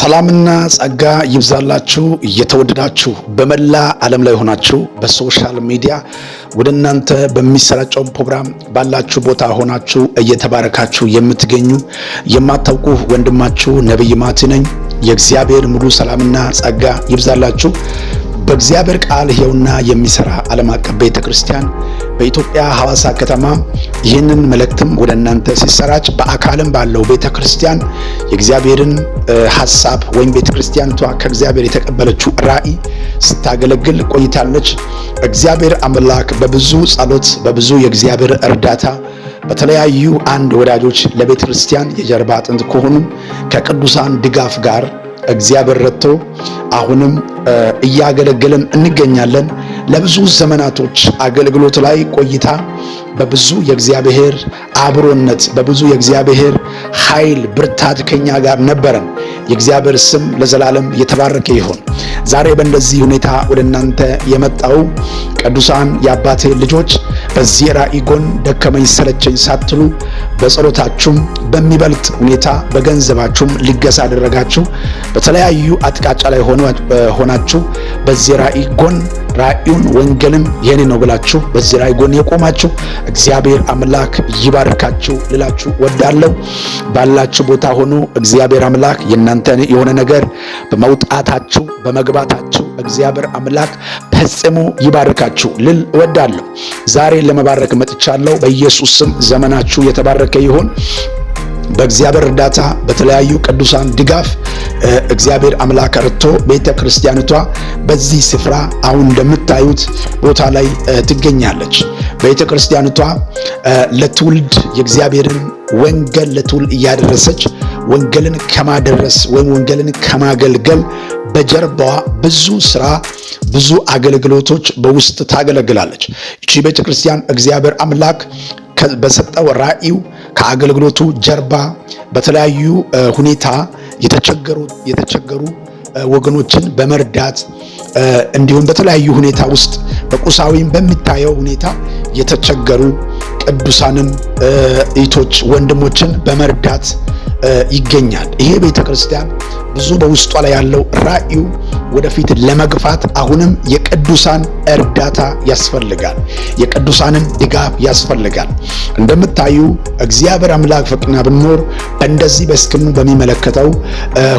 ሰላምና ጸጋ ይብዛላችሁ እየተወደዳችሁ በመላ ዓለም ላይ ሆናችሁ በሶሻል ሚዲያ ወደ እናንተ በሚሰራጨው ፕሮግራም ባላችሁ ቦታ ሆናችሁ እየተባረካችሁ የምትገኙ የማታውቁ ወንድማችሁ ነብይ ማቲ ነኝ። የእግዚአብሔር ሙሉ ሰላምና ጸጋ ይብዛላችሁ። በእግዚአብሔር ቃል ሕያውና የሚሰራ ዓለም አቀፍ ቤተክርስቲያን በኢትዮጵያ ሐዋሳ ከተማ ይህንን መልእክትም ወደ እናንተ ሲሰራጭ በአካልም ባለው ቤተክርስቲያን የእግዚአብሔርን ሐሳብ ወይም ቤተክርስቲያንቷ ከእግዚአብሔር የተቀበለችው ራእይ ስታገለግል ቆይታለች። እግዚአብሔር አምላክ በብዙ ጸሎት በብዙ የእግዚአብሔር እርዳታ በተለያዩ አንድ ወዳጆች ለቤተክርስቲያን የጀርባ አጥንት ከሆኑ ከቅዱሳን ድጋፍ ጋር እግዚአብሔር ረድቶ አሁንም እያገለገለን እንገኛለን። ለብዙ ዘመናቶች አገልግሎት ላይ ቆይታ በብዙ የእግዚአብሔር አብሮነት በብዙ የእግዚአብሔር ኃይል ብርታት ከኛ ጋር ነበረን። የእግዚአብሔር ስም ለዘላለም የተባረከ ይሁን። ዛሬ በእንደዚህ ሁኔታ ወደ እናንተ የመጣው ቅዱሳን የአባቴ ልጆች በዚህ ራእይ ጎን ደከመኝ ሰለቸኝ ሳትሉ በጸሎታችሁም በሚበልጥ ሁኔታ በገንዘባችሁም ሊገሳ አደረጋችሁ በተለያዩ አጥቃጫ ላይ ሆናችሁ በዚህ ራእይ ጎን ራእዩን ወንጌልን የኔ ነው ብላችሁ በዚህ ራእይ ጎን የቆማችሁ እግዚአብሔር አምላክ ይባርካችሁ ልላችሁ ወዳለሁ። ባላችሁ ቦታ ሆኖ እግዚአብሔር አምላክ የእናንተን የሆነ ነገር በመውጣታችሁ በመግባታችሁ እግዚአብሔር አምላክ ፈጽሞ ይባርካችሁ ልል ወዳለሁ። ዛሬ ለመባረክ መጥቻለሁ። በኢየሱስ ስም ዘመናችሁ የተባረከ ይሁን። በእግዚአብሔር እርዳታ በተለያዩ ቅዱሳን ድጋፍ እግዚአብሔር አምላክ ረድቶ ቤተክርስቲያኒቷ በዚህ ስፍራ አሁን እንደምታዩት ቦታ ላይ ትገኛለች። ቤተክርስቲያኒቷ ለትውልድ የእግዚአብሔርን ወንጌል ለትውልድ እያደረሰች ወንጌልን ከማደረስ ወይም ወንጌልን ከማገልገል በጀርባዋ ብዙ ስራ ብዙ አገልግሎቶች በውስጥ ታገለግላለች። እቺ ቤተክርስቲያን እግዚአብሔር አምላክ በሰጠው ራእዩ ከአገልግሎቱ ጀርባ በተለያዩ ሁኔታ የተቸገሩ ወገኖችን በመርዳት እንዲሁም በተለያዩ ሁኔታ ውስጥ በቁሳዊም በሚታየው ሁኔታ የተቸገሩ ቅዱሳንን እህቶች ወንድሞችን በመርዳት ይገኛል። ይሄ ቤተክርስቲያን ብዙ በውስጧ ላይ ያለው ራእዩ ወደፊት ለመግፋት አሁንም የቅዱሳን እርዳታ ያስፈልጋል። የቅዱሳንን ድጋፍ ያስፈልጋል። እንደምታዩ እግዚአብሔር አምላክ ፈቅና ብንኖር እንደዚህ በስክኑ በሚመለከተው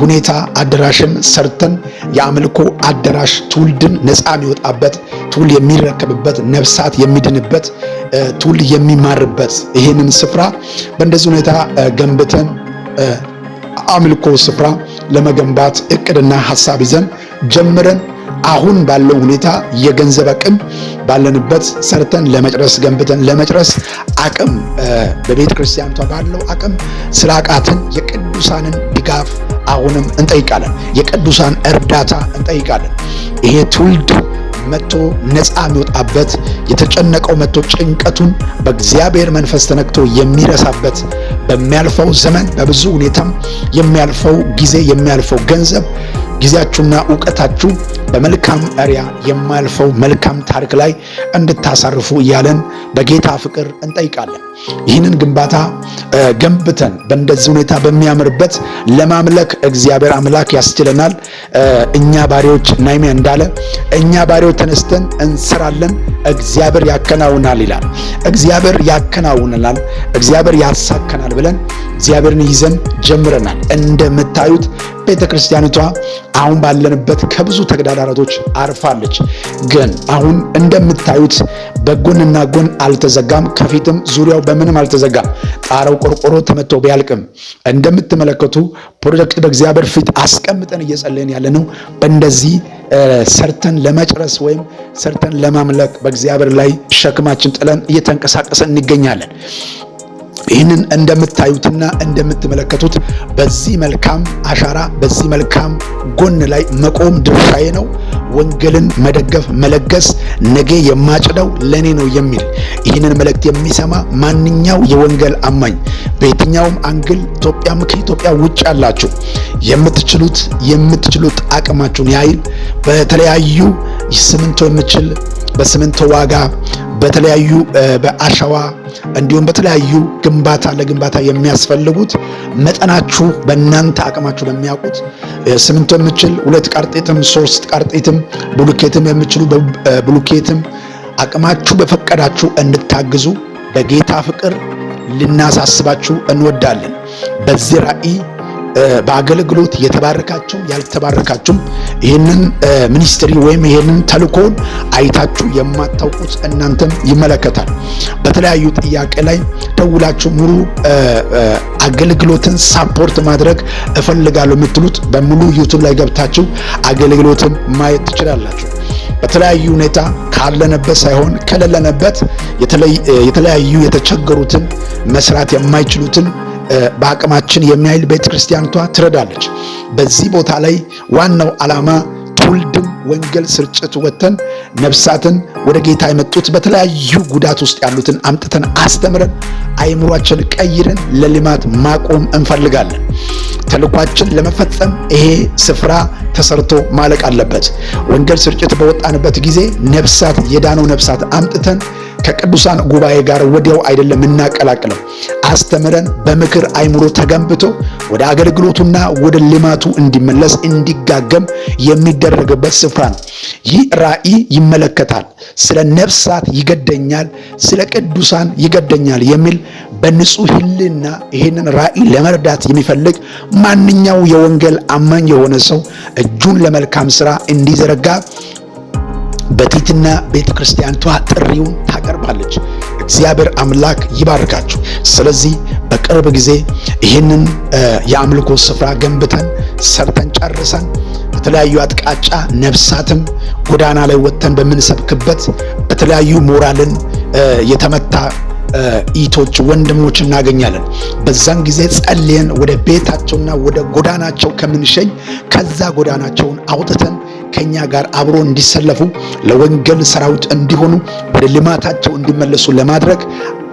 ሁኔታ አዳራሽን ሰርተን የአምልኮ አዳራሽ ትውልድን ነፃ የሚወጣበት ትውልድ የሚረከብበት ነፍሳት የሚድንበት ትውልድ የሚማርበት ይሄንን ስፍራ በእንደዚህ ሁኔታ ገንብተን አምልኮ ስፍራ ለመገንባት እቅድና ሐሳብ ይዘን ጀምረን አሁን ባለው ሁኔታ የገንዘብ አቅም ባለንበት ሰርተን ለመጨረስ ገንብተን ለመጨረስ አቅም በቤተ ክርስቲያንቷ ባለው አቅም ስላቃተን የቅዱሳንን ድጋፍ አሁንም እንጠይቃለን። የቅዱሳን እርዳታ እንጠይቃለን። ይሄ ትውልድ መጥቶ ነፃ የሚወጣበት የተጨነቀው መጥቶ ጭንቀቱን በእግዚአብሔር መንፈስ ተነክቶ የሚረሳበት በሚያልፈው ዘመን በብዙ ሁኔታም የሚያልፈው ጊዜ የሚያልፈው ገንዘብ ጊዜያችሁና ዕውቀታችሁ በመልካም አሪያ የማያልፈው መልካም ታሪክ ላይ እንድታሳርፉ እያለን በጌታ ፍቅር እንጠይቃለን። ይህንን ግንባታ ገንብተን በእንደዚህ ሁኔታ በሚያምርበት ለማምለክ እግዚአብሔር አምላክ ያስችለናል። እኛ ባሪያዎች ናይሚያ እንዳለ እኛ ባሪያዎች ተነስተን እንሰራለን፣ እግዚአብሔር ያከናውናል ይላል። እግዚአብሔር ያከናውናል፣ እግዚአብሔር ያሳከናል ብለን እግዚአብሔርን ይዘን ጀምረናል። እንደምታዩት ቤተክርስቲያኒቷ አሁን ባለንበት ከብዙ ተግዳሮቶች አርፋለች። ግን አሁን እንደምታዩት በጎንና ጎን አልተዘጋም፣ ከፊትም ዙሪያው በምንም አልተዘጋም። ጣራው ቆርቆሮ ተመቶ ቢያልቅም እንደምትመለከቱ ፕሮጀክት በእግዚአብሔር ፊት አስቀምጠን እየጸለይን ያለነው በእንደዚህ ሰርተን ለመጨረስ ወይም ሰርተን ለማምለክ በእግዚአብሔር ላይ ሸክማችን ጥለን እየተንቀሳቀሰን እንገኛለን። ይህንን እንደምታዩትና እንደምትመለከቱት በዚህ መልካም አሻራ በዚህ መልካም ጎን ላይ መቆም ድርሻዬ ነው። ወንጌልን መደገፍ መለገስ ነገ የማጭደው ለኔ ነው የሚል ይህንን መልእክት የሚሰማ ማንኛው የወንጌል አማኝ በየትኛውም አንግል ኢትዮጵያም ከኢትዮጵያ ውጭ ያላችሁ የምትችሉት አቅማችሁን ያይል በተለያዩ ሲሚንቶ በሲሚንቶ ዋጋ በተለያዩ በአሸዋ እንዲሁም በተለያዩ ለግንባታ የሚያስፈልጉት መጠናችሁ በእናንተ አቅማችሁ ለሚያውቁት ሲሚንቶ የምችል 2 ቀርጤትም 3 ቀርጤትም ብሎኬትም የምችሉ ብሎኬትም አቅማችሁ በፈቀዳችሁ እንድታግዙ በጌታ ፍቅር ልናሳስባችሁ እንወዳለን። በዚህ ራእይ በአገልግሎት የተባረካችሁ ያልተባረካችሁም ይህንን ሚኒስትሪ ወይም ይህንን ተልእኮን አይታችሁ የማታውቁት እናንተም ይመለከታል። በተለያዩ ጥያቄ ላይ ደውላችሁ ሙሉ አገልግሎትን ሳፖርት ማድረግ እፈልጋለሁ የምትሉት በሙሉ ዩቲዩብ ላይ ገብታችሁ አገልግሎትን ማየት ትችላላችሁ። በተለያዩ ሁኔታ ካለንበት ሳይሆን ከሌለንበት የተለያዩ የተቸገሩትን መስራት የማይችሉትን በአቅማችን የሚያይል ቤተክርስቲያኗ ትረዳለች። በዚህ ቦታ ላይ ዋናው ዓላማ ትውልድን ወንጌል ስርጭት ወተን ነፍሳትን ወደ ጌታ የመጡት በተለያዩ ጉዳት ውስጥ ያሉትን አምጥተን አስተምረን አይምሯችን ቀይረን ለልማት ማቆም እንፈልጋለን። ተልኳችን ለመፈጸም ይሄ ስፍራ ተሰርቶ ማለቅ አለበት። ወንጌል ስርጭት በወጣንበት ጊዜ ነፍሳት የዳነው ነፍሳት አምጥተን ከቅዱሳን ጉባኤ ጋር ወዲያው አይደለም እናቀላቅለው። አስተምረን በምክር አይምሮ ተገንብቶ ወደ አገልግሎቱና ወደ ልማቱ እንዲመለስ እንዲጋገም የሚደረግበት ስፍራ ነው። ይህ ራእይ ይመለከታል። ስለ ነፍሳት ይገደኛል፣ ስለ ቅዱሳን ይገደኛል የሚል በንጹህ ሕሊና ይህንን ራእይ ለመርዳት የሚፈልግ ማንኛው የወንጌል አማኝ የሆነ ሰው እጁን ለመልካም ስራ እንዲዘረጋ በቲትና ቤተክርስቲያኗ ጥሪውን ታቀርባለች። እግዚአብሔር አምላክ ይባርካችሁ። ስለዚህ በቅርብ ጊዜ ይህንን የአምልኮ ስፍራ ገንብተን ሰርተን ጨርሰን በተለያዩ አጥቃጫ ነፍሳትም ጎዳና ላይ ወጥተን በምንሰብክበት በተለያዩ ሞራልን የተመታ ኢቶች ወንድሞች እናገኛለን። በዛን ጊዜ ጸልየን ወደ ቤታቸውና ወደ ጎዳናቸው ከምንሸኝ ከዛ ጎዳናቸውን አውጥተን ከኛ ጋር አብሮ እንዲሰለፉ ለወንጌል ሰራዊት እንዲሆኑ ወደ ልማታቸው እንዲመለሱ ለማድረግ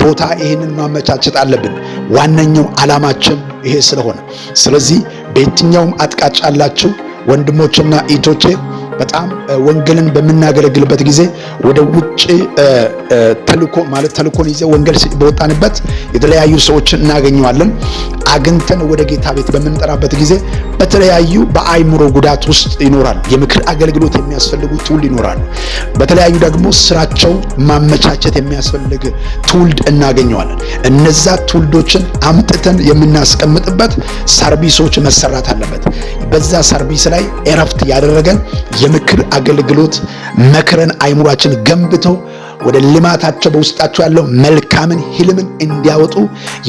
ቦታ ይህንን ማመቻቸት አለብን። ዋነኛው ዓላማችን ይሄ ስለሆነ ስለዚህ በየትኛውም አጥቃጫ ያላችሁ ወንድሞችና ኢቶቼ በጣም ወንጌልን በምናገለግልበት ጊዜ ወደ ውጭ ተልኮን ይዘ ወንጌል በወጣንበት የተለያዩ ሰዎችን እናገኘዋለን። አግኝተን ወደ ጌታ ቤት በምንጠራበት ጊዜ በተለያዩ በአይምሮ ጉዳት ውስጥ ይኖራሉ። የምክር አገልግሎት የሚያስፈልጉ ትውልድ ይኖራሉ። በተለያዩ ደግሞ ስራቸው ማመቻቸት የሚያስፈልግ ትውልድ እናገኘዋለን። እነዛ ትውልዶችን አምጥተን የምናስቀምጥበት ሰርቪሶች መሰራት አለበት። በዛ ሰርቪስ ላይ እረፍት ያደረገን የምክር አገልግሎት መክረን አይምሯችን ገንብተው ወደ ልማታቸው በውስጣቸው ያለው መልካምን ህልምን እንዲያወጡ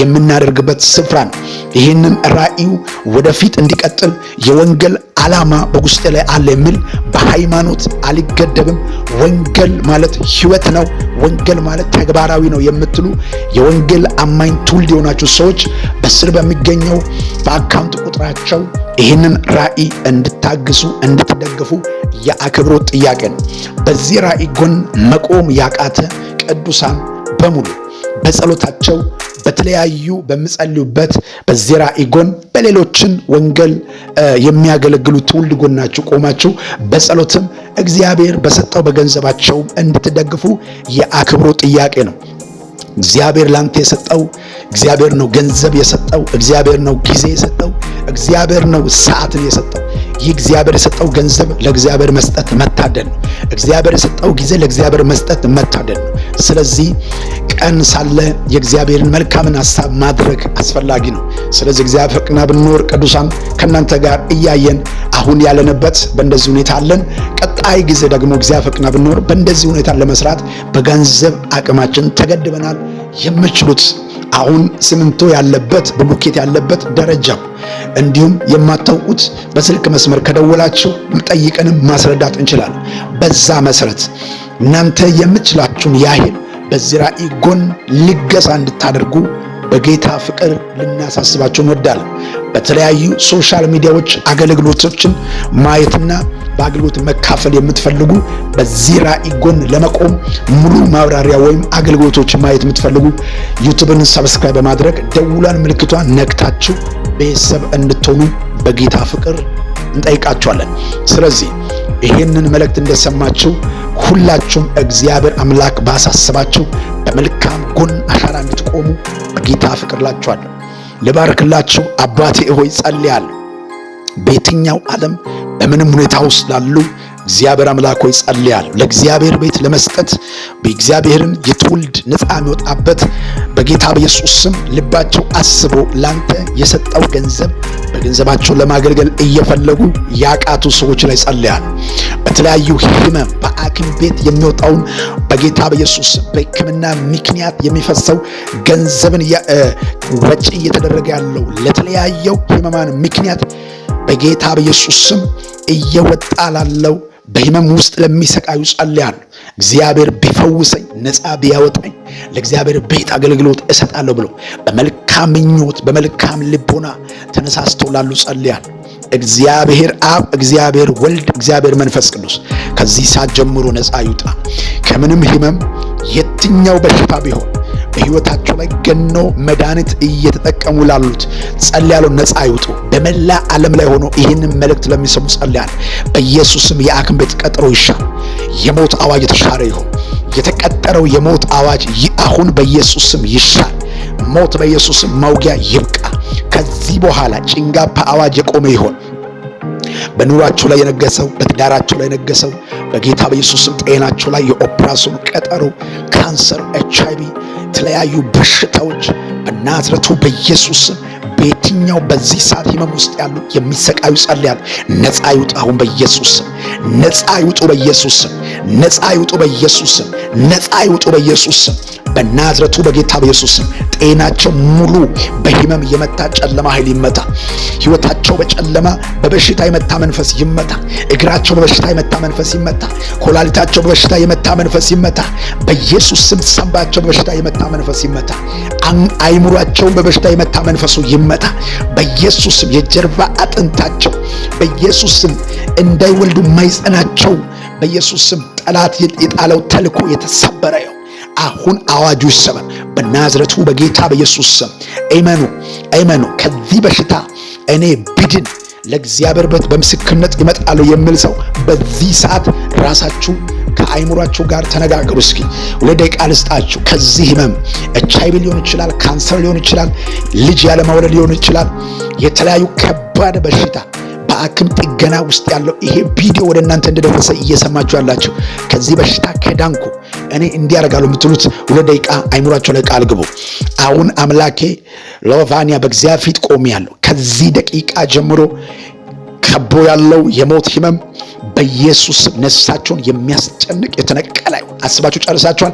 የምናደርግበት ስፍራ ነው። ይህንን ራእዩ ወደፊት እንዲቀጥል የወንጌል ዓላማ በውስጤ ላይ አለ የሚል በሃይማኖት አልገደብም፣ ወንጌል ማለት ህይወት ነው፣ ወንጌል ማለት ተግባራዊ ነው የምትሉ የወንጌል አማኝ ትውልድ የሆናችሁ ሰዎች በስር በሚገኘው በአካውንት ቁጥራቸው ይህንን ራእይ እንድታግሱ እንድትደግፉ የአክብሮት ጥያቄ ነው። በዚህ ራእይ ጎን መቆም ያቃተ ቅዱሳን በሙሉ በጸሎታቸው በተለያዩ በሚጸልዩበት በዚህ ራእይ ጎን በሌሎችን ወንጌል የሚያገለግሉ ትውልድ ጎናችሁ ቆማችሁ በጸሎትም እግዚአብሔር በሰጠው በገንዘባቸው እንድትደግፉ የአክብሮት ጥያቄ ነው። እግዚአብሔር ላንተ የሰጠው እግዚአብሔር ነው። ገንዘብ የሰጠው እግዚአብሔር ነው። ጊዜ የሰጠው እግዚአብሔር ነው። ሰዓትን የሰጠው ይህ እግዚአብሔር የሰጠው ገንዘብ ለእግዚአብሔር መስጠት መታደል ነው። እግዚአብሔር የሰጠው ጊዜ ለእግዚአብሔር መስጠት መታደል ነው። ስለዚህ ቀን ሳለ የእግዚአብሔርን መልካምን ሐሳብ ማድረግ አስፈላጊ ነው። ስለዚህ እግዚአብሔር ፍቅርና ብንኖር ቅዱሳን ከእናንተ ጋር እያየን አሁን ያለንበት በእንደዚህ ሁኔታ አለን። ቀጣይ ጊዜ ደግሞ እግዚአብሔር ፍቅርና ብንኖር በእንደዚህ ሁኔታ ለመስራት በገንዘብ አቅማችን ተገድበናል። የምችሉት አሁን ሲሚንቶ ያለበት ብሎኬት ያለበት ደረጃው እንዲሁም የማታውቁት በስልክ መስመር ከደወላችሁ ጠይቀንም ማስረዳት እንችላለን። በዛ መሰረት እናንተ የምትችላችሁን ያህል በዚህ ራእይ ጎን ልገሳ እንድታደርጉ በጌታ ፍቅር ልናሳስባችሁ እንወዳለን። በተለያዩ ሶሻል ሚዲያዎች አገልግሎቶችን ማየትና በአገልግሎት መካፈል የምትፈልጉ በዚህ ራእይ ጎን ለመቆም ሙሉ ማብራሪያ ወይም አገልግሎቶችን ማየት የምትፈልጉ ዩቲዩብን ሰብስክራይብ በማድረግ ደውሏን ምልክቷን ነክታችሁ ቤተሰብ እንድትሆኑ በጌታ ፍቅር እንጠይቃችኋለን። ስለዚህ ይህንን መልእክት እንደሰማችሁ ሁላችሁም እግዚአብሔር አምላክ ባሳስባችሁ በመልካም ጎን አሻራ እንድትቆሙ በጌታ ፍቅር እላችኋለሁ። ልባርክላችሁ። አባቴ ሆይ ጸልያለሁ። በየትኛው ዓለም በምንም ሁኔታ ውስጥ ላሉ እግዚአብሔር አምላክ ሆይ ጸልያለሁ። ለእግዚአብሔር ቤት ለመስጠት በእግዚአብሔርን የትውልድ ነፃ የሚወጣበት በጌታ በኢየሱስ ስም ልባቸው አስቦ ላንተ የሰጠው ገንዘብ በገንዘባቸው ለማገልገል እየፈለጉ ያቃቱ ሰዎች ላይ ጸልያለሁ። በተለያዩ ህመም በሐኪም ቤት የሚወጣውን በጌታ በኢየሱስ በሕክምና ምክንያት የሚፈሰው ገንዘብን ወጪ እየተደረገ ያለው ለተለያየው ህመማን ምክንያት በጌታ በኢየሱስ ስም እየወጣ ላለው በህመም ውስጥ ለሚሰቃዩ ጸልያለሁ። እግዚአብሔር ቢፈውሰኝ ነፃ ቢያወጣኝ ለእግዚአብሔር ቤት አገልግሎት እሰጣለሁ ብሎ በመልካም ምኞት በመልካም ልቦና ተነሳስተው ላሉ ጸልያለሁ። እግዚአብሔር አብ፣ እግዚአብሔር ወልድ፣ እግዚአብሔር መንፈስ ቅዱስ ከዚህ ሰዓት ጀምሮ ነፃ ይውጣ። ከምንም ህመም የትኛው በሽታ ቢሆን በህይወታቸው ላይ ገኖ መድኃኒት እየተጠቀሙ ላሉት ጸልያለሁ፣ ነፃ ይውጡ። በመላ ዓለም ላይ ሆኖ ይህንን መልእክት ለሚሰሙ ጸልያለሁ። በኢየሱስም የሐኪም ቤት ቀጠሮ ይሻር። የሞት አዋጅ የተሻረ ይሁን። የተቀጠረው የሞት አዋጅ አሁን በኢየሱስም ይሻር። ሞት በኢየሱስም መውጊያ ይብቃ። ከዚህ በኋላ ጭንጋፋ አዋጅ የቆመ ይሆን። በኑሯቸው ላይ የነገሰው በትዳራቸው ላይ የነገሰው በጌታ በኢየሱስም ጤናቸው ላይ የኦፕራሲዮን ቀጠሮ፣ ካንሰር፣ HIV የተለያዩ በሽታዎች በናዝረቱ በኢየሱስም በየትኛው በዚህ ሰዓት ህመም ውስጥ ያሉ የሚሰቃዩ ጸልያለሁ፣ ነፃ ይውጡ። አሁን በኢየሱስም ነፃ ይውጡ። በኢየሱስም ነፃ ይውጡ። በኢየሱስም ነፃ ይውጡ። በኢየሱስም በናዝረቱ በጌታ በኢየሱስም ጤናቸው ሙሉ በህመም የመታ ጨለማ ኃይል ይመታ። ህይወታቸው በጨለማ በበሽታ የመታ መንፈስ ይመታ። እግራቸው በበሽታ የመታ መንፈስ ይመታ። ኮላሊታቸው በበሽታ የመታ መንፈስ ይመታ። በኢየሱስም ሰንባቸው በበሽታ የመታ መንፈስ ይመታ። አይምሯቸው በበሽታ የመታ መንፈሱ ይመታ። በኢየሱስም የጀርባ አጥንታቸው በኢየሱስም እንዳይወልዱ ማይጸናቸው በኢየሱስም ጠላት የጣለው ተልኮ የተሰበረ ነው። አሁን አዋጁ ይሰበር በናዝረቱ በጌታ በኢየሱስ ስም። አሜኑ። ከዚህ በሽታ እኔ ብድን ለእግዚአብሔር ቤት በምስክርነት ይመጣሉ የሚል ሰው በዚህ ሰዓት ራሳችሁ ከአይምሯችሁ ጋር ተነጋገሩ። እስኪ 2 ደቂቃ ልስጣችሁ። ከዚህ ህመም HIV ሊሆን ይችላል፣ ካንሰር ሊሆን ይችላል፣ ልጅ ያለመውለድ ሊሆን ይችላል፣ የተለያዩ ከባድ በሽታ በሐኪም ጥገና ውስጥ ያለው ይሄ ቪዲዮ ወደ እናንተ እንደደረሰ እየሰማችሁ ያላችሁ ከዚህ በሽታ ከዳንኩ እኔ እንዲያረጋሉ የምትሉት 2 ደቂቃ አይምሯችሁ ላይ ቃል ግቡ። አሁን አምላኬ ሎቫኒያ በእግዚአብሔር ፊት ቆሜያለሁ። ከዚህ ደቂቃ ጀምሮ ከቦ ያለው የሞት ህመም በኢየሱስ ነፍሳቸውን የሚያስጨንቅ የተነቀለ ይሁን። አስባችሁ ጨርሳችኋል?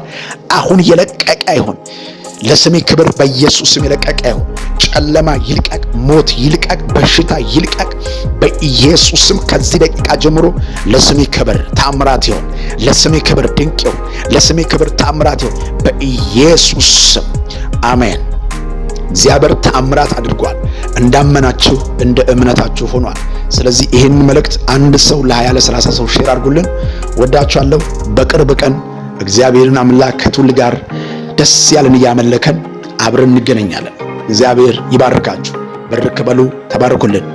አሁን የለቀቀ ይሁን። ለስሜ ክብር በኢየሱስ ስም የለቀቀ ይሁን። ጨለማ ይልቀቅ፣ ሞት ይልቀቅ፣ በሽታ ይልቀቅ በኢየሱስ ስም። ከዚህ ደቂቃ ጀምሮ ለስሜ ክብር ታምራት ይሁን። ለስሜ ክብር ድንቅ ይሁን። ለስሜ ክብር ታምራት ይሁን በኢየሱስ ስም አሜን። እግዚአብሔር ታምራት አድርጓል። እንዳመናችሁ እንደ እምነታችሁ ሆኗል። ስለዚህ ይህን መልእክት አንድ ሰው ለ20 ለ30 ሰው ሼር አድርጉልን። ወዳችኋለሁ። በቅርብ ቀን እግዚአብሔርን አምላክ ከትውልድ ጋር ደስ ያለን እያመለከን አብረን እንገናኛለን። እግዚአብሔር ይባርካችሁ። በርክ በሉ። ተባረኩልን።